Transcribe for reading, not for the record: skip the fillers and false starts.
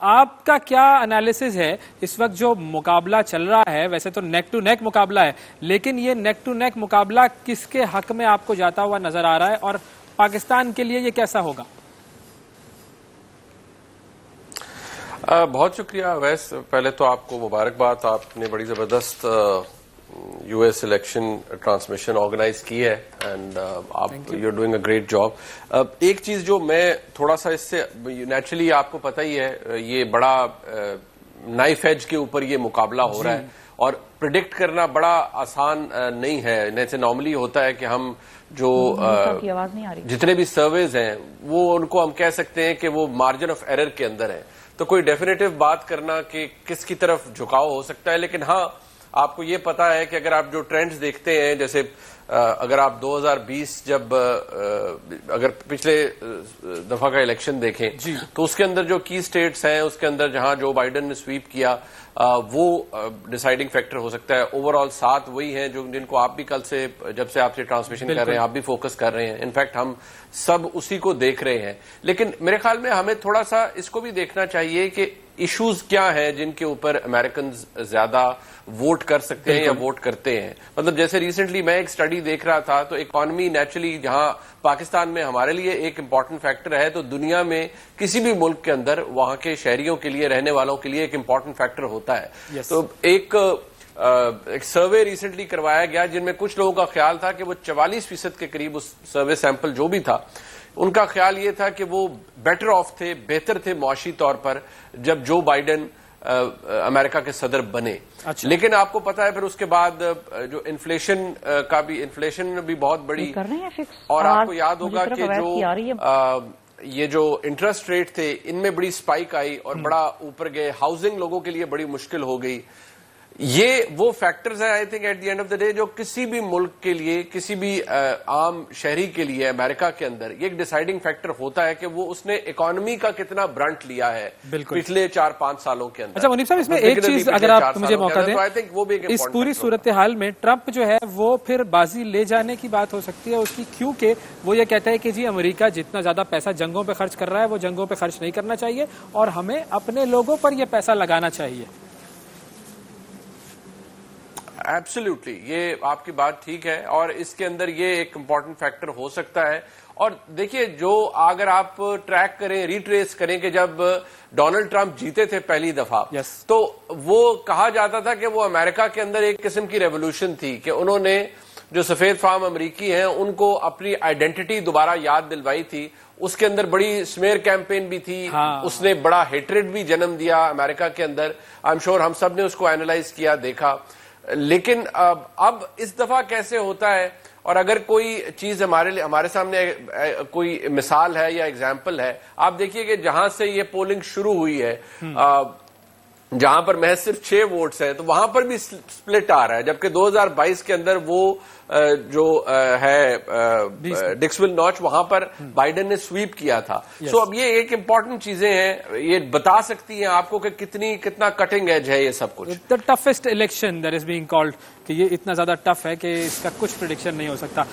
آپ کا کیا انالیسز ہے اس وقت جو مقابلہ چل رہا ہے؟ ویسے تو نیک ٹو نیک مقابلہ ہے، لیکن یہ نیک ٹو نیک مقابلہ کس کے حق میں آپ کو جاتا ہوا نظر آ رہا ہے اور پاکستان کے لیے یہ کیسا ہوگا؟ بہت شکریہ اویس. پہلے تو آپ کو مبارکباد، آپ نے بڑی زبردست U S election transmission organise کی ہے اینڈ آپ you are doing a great job. ایک چیز جو میں تھوڑا سا اس سے نیچرلی آپ کو پتہ ہی ہے، یہ بڑا نائف ایج کے اوپر یہ مقابلہ ہو رہا ہے اور پریڈکٹ کرنا بڑا آسان نہیں ہے. جیسے نارملی ہوتا ہے کہ ہم جو جتنے بھی سرویز ہیں وہ ان کو ہم کہہ سکتے ہیں کہ وہ مارجن آف ایرر کے اندر ہیں، تو کوئی ڈیفینیٹو بات کرنا کہ کس کی طرف جھکاؤ ہو سکتا ہے. لیکن ہاں آپ کو یہ پتا ہے کہ اگر آپ جو ٹرینڈز دیکھتے ہیں، جیسے اگر آپ 2020 جب اگر پچھلے دفعہ کا الیکشن دیکھیں تو اس کے اندر جو کی سٹیٹس ہیں، اس کے اندر جہاں جو بائیڈن نے سویپ کیا وہ ڈیسائیڈنگ فیکٹر ہو سکتا ہے. اوور آل 7 وہی ہیں جن کو آپ بھی کل سے جب سے آپ سے ٹرانسمیشن کر رہے ہیں آپ بھی فوکس کر رہے ہیں. انفیکٹ ہم سب اسی کو دیکھ رہے ہیں. لیکن میرے خیال میں ہمیں تھوڑا سا اس کو بھی دیکھنا چاہیے کہ ایشوز کیا ہیں جن کے اوپر امریکنز زیادہ ووٹ کر سکتے ہیں یا ووٹ کرتے ہیں. مطلب جیسے ریسنٹلی میں ایک اسٹڈی دیکھ رہا تھا تو اکانومی نیچرلی جہاں پاکستان میں ہمارے لیے ایک امپورٹنٹ فیکٹر ہے، تو دنیا میں کسی بھی ملک کے اندر وہاں کے شہریوں کے لیے، رہنے والوں کے لیے ایک امپورٹنٹ فیکٹر ہوتا ہے. تو ایک سروے ریسنٹلی کروایا گیا جن میں کچھ لوگوں کا خیال تھا کہ وہ 44% کے قریب، اس سروے سیمپل جو بھی تھا ان کا خیال یہ تھا کہ وہ بیٹر آف تھے، بہتر تھے معاشی طور پر جب جو بائیڈن امریکہ کے صدر بنے. لیکن آپ کو پتا ہے پھر اس کے بعد جو انفلیشن بھی بہت بڑی، اور آپ کو یاد ہوگا کہ جو یہ جو انٹرسٹ ریٹ تھے ان میں بڑی سپائک آئی اور بڑا اوپر گئے. ہاؤسنگ لوگوں کے لیے بڑی مشکل ہو گئی. یہ وہ فیکٹرز ہیں I think at the end of the day جو کسی بھی ملک کے لیے، کسی بھی عام شہری کے لیے امریکہ کے اندر یہ ایک ڈیسائیڈنگ فیکٹر ہوتا ہے کہ وہ اس نے اکانومی کا کتنا برنٹ لیا ہے پچھلے 4-5 سالوں کے اندر. اچھا منیب صاحب، اس میں ایک چیز اگر آپ مجھے موقع دیں، اس پوری صورتحال میں ٹرمپ جو ہے وہ پھر بازی لے جانے کی بات ہو سکتی ہے اس کی، کیونکہ وہ یہ کہتا ہے کہ جی امریکہ جتنا زیادہ پیسہ جنگوں پہ خرچ کر رہا ہے وہ جنگوں پہ خرچ نہیں کرنا چاہیے اور ہمیں اپنے لوگوں پر یہ پیسہ لگانا چاہیے. ایبسلیوٹلی، یہ آپ کی بات ٹھیک ہے اور اس کے اندر یہ ایک امپورٹنٹ فیکٹر ہو سکتا ہے. اور دیکھیے جو اگر آپ ٹریک کریں، ریٹریس کریں کہ جب ڈونلڈ ٹرمپ جیتے تھے پہلی دفعہ تو وہ کہا جاتا تھا کہ وہ امریکہ کے اندر ایک قسم کی ریولوشن تھی کہ انہوں نے جو سفید فام امریکی ہیں ان کو اپنی آئیڈینٹی دوبارہ یاد دلوائی تھی. اس کے اندر بڑی سمیئر کیمپین بھی تھی، اس نے بڑا ہیٹریڈ بھی جنم دیا امریکہ کے اندر. آئی ایم شیور ہم سب نے اس کو اینالائز کیا، دیکھا. لیکن اب اس دفعہ کیسے ہوتا ہے، اور اگر کوئی چیز ہمارے سامنے کوئی مثال ہے یا ایگزامپل ہے، آپ دیکھیے کہ جہاں سے یہ پولنگ شروع ہوئی ہے جہاں پر محض صرف 6 ووٹس ہیں تو وہاں پر بھی سپلٹ آ رہا ہے، جبکہ 2022 کے اندر وہ جو ہے ڈکسول نوچ وہاں پر بائیڈن نے سویپ کیا تھا. سو اب یہ ایک امپورٹنٹ چیزیں ہیں، یہ بتا سکتی ہیں آپ کو کہ کتنا کٹنگ ایج ہے یہ سب کچھ. The toughest election that is being called، کہ یہ اتنا زیادہ ٹف ہے کہ اس کا کچھ پریڈکشن نہیں ہو سکتا.